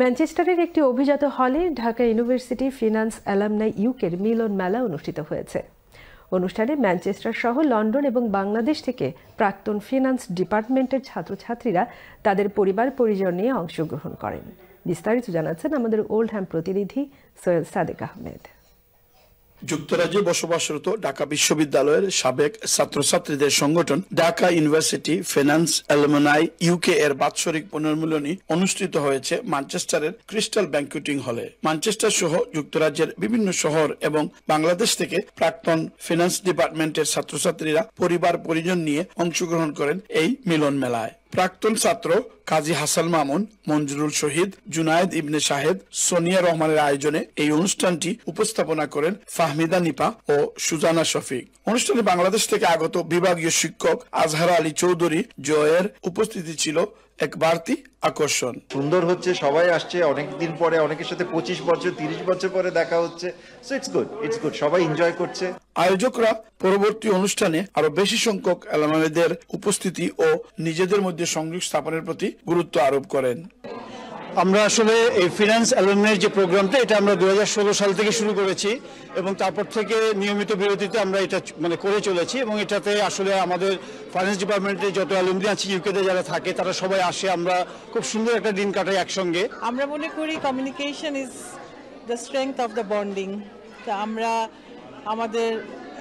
ম্যানচেস্টারের একটি অভিজাত হলে ঢাকা ইউনিভার্সিটি ফিনান্স অ্যালামনাই ইউকের মিলন মেলা অনুষ্ঠিত হয়েছে। অনুষ্ঠানে ম্যানচেস্টার সহ লন্ডন এবং বাংলাদেশ থেকে প্রাক্তন ফিনান্স ডিপার্টমেন্টের ছাত্রছাত্রীরা তাদের পরিবার পরিজন নিয়ে অংশগ্রহণ করেন। বিস্তারিত জানাচ্ছেন আমাদের ওল্ডহ্যাম প্রতিনিধি সৈয়দ সাদেক আহমেদ। যুক্তরাজ্যে বসবাসরত ঢাকা বিশ্ববিদ্যালয়ের সাবেক ছাত্রছাত্রীদের সংগঠন Dhaka university finance alumni UK এর বাৎসরিক পুনর্মিলনী অনুষ্ঠিত হয়েছে ম্যানচেস্টারের ক্রিস্টাল ব্যাংকুয়েটিং হলে। ম্যানচেস্টার সহ যুক্তরাজ্যের বিভিন্ন শহর এবং বাংলাদেশ থেকে প্রাক্তন ফিনান্স ডিপার্টমেন্টের ছাত্রছাত্রীরা পরিবার পরিজন নিয়ে অংশগ্রহণ করেন এই মিলন মেলায়। প্রাক্তন ছাত্র কাজী হাসান মামুন, মঞ্জুরুল শহীদ, জুনায়েদ ইবনে শাহেদ, সোনিয়া রহমানের আয়োজনে এই অনুষ্ঠানটি উপস্থাপনা করেন ফাহমিদা নিপা ও সুজানা শফিক। অনুষ্ঠানে বাংলাদেশ থেকে আগত বিভাগীয় শিক্ষক আজহারা আলী চৌধুরী জয়ের উপস্থিতি ছিল এক বাড়তি আকর্ষণ। সুন্দর হচ্ছে, সবাই আসছে অনেকদিন পরে, অনেকের সাথে 25 বছর 30 বছর পরে দেখা হচ্ছে। সো ইটস গুড, সবাই এনজয় করছে। আয়োজকরা পরবর্তী অনুষ্ঠানে আরো বেশি সংখ্যক অ্যালামনাইদের উপস্থিতি ও নিজেদের মধ্যে সংযোগ স্থাপনের প্রতি গুরুত্ব আরোপ করেন। আমরা আসলে এই ফিনান্স অ্যালামনাই যে প্রোগ্রামটা, এটা আমরা 2016 সাল থেকে শুরু করেছি এবং তারপর থেকে নিয়মিত বিরতিতে আমরা এটা করে চলেছি এবং এটাতে আসলে আমাদের ফাইন্যান্স ডিপার্টমেন্টে যত অ্যালুমনি আছে ইউকেতে যারা থাকে তারা সবাই আসে, আমরা খুব সুন্দর একটা দিন কাটাই একসঙ্গে। আমরা মনে করি communication is the strength of the bonding. আমরা আমাদের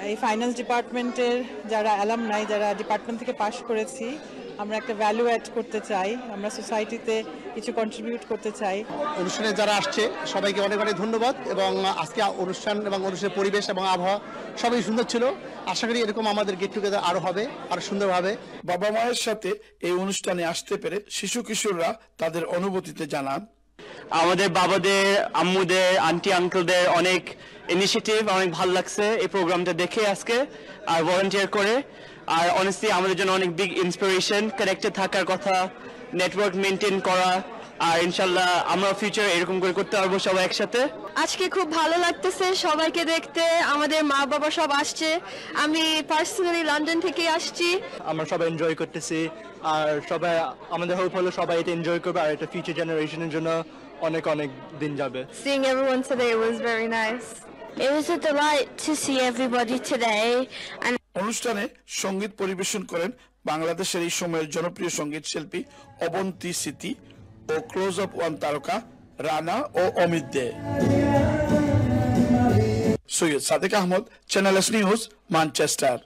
এই ফাইন্যান্স ডিপার্টমেন্টের যারা অ্যালামনাই, যারা ডিপার্টমেন্ট থেকে পাশ করেছি, আমরা একটা ভ্যালু অ্যাড করতে চাই, আমরা সোসাইটিতে কিছু কন্ট্রিবিউট করতে চাই। অনুষ্ঠানে যারা আসছে সবাইকে অনেক অনেক ধন্যবাদ এবং আজকে অনুষ্ঠান এবং অনুষ্ঠানের পরিবেশ এবং আবহাওয়া সবই সুন্দর ছিল। আশা করি এরকম আমাদের গেট টুগেদার আরো হবে, আরো সুন্দরভাবে। বাবা মায়ের সাথে এই অনুষ্ঠানে আসতে পেরে শিশু কিশোররা তাদের অনুভূতিতে জানান, আমাদের বাবাদের, আম্মুদের, আন্টি আঙ্কেলদের অনেক ইনিশিয়েটিভ, অনেক ভালো লাগছে এই প্রোগ্রামটা দেখে আজকে আর ভলান্টিয়ার করে। আর অনেস্টলি আমাদের জন্য অনেক বিগ ইন্সপিরেশন, কানেক্টেড থাকার কথা, নেটওয়ার্ক মেনটেন করা, আর ইনশাল্লাহ আমরা ফিউচার এরকম করে করতে পারবো সবাই একসাথে। আজকে খুব ভালো লাগতেছে সবাইকে দেখতে, আমাদের মা বাবা সব আসছে, আমি পার্সোনালি লন্ডন থেকে আসছি। আমরা সবাই এনজয় করতেছি আর সবাই আমাদের হোপ হলো সবাই এটা এনজয় করবে আর এটা ফিউচার জেনারেশনের জন্য অনেক অনেক দিন যাবে। Seeing everyone today was very nice. It was a delight to see everybody today. And অনুষ্ঠানে সঙ্গীত পরিবেশন করেন বাংলাদেশের এই সময়ের জনপ্রিয় সঙ্গীত শিল্পী অবন্তী স্মৃতি ও ক্লোজ আপ ওয়ান তারকা রানা ও Amit De. Syed Sadek Ahmed, channel S news, Manchester.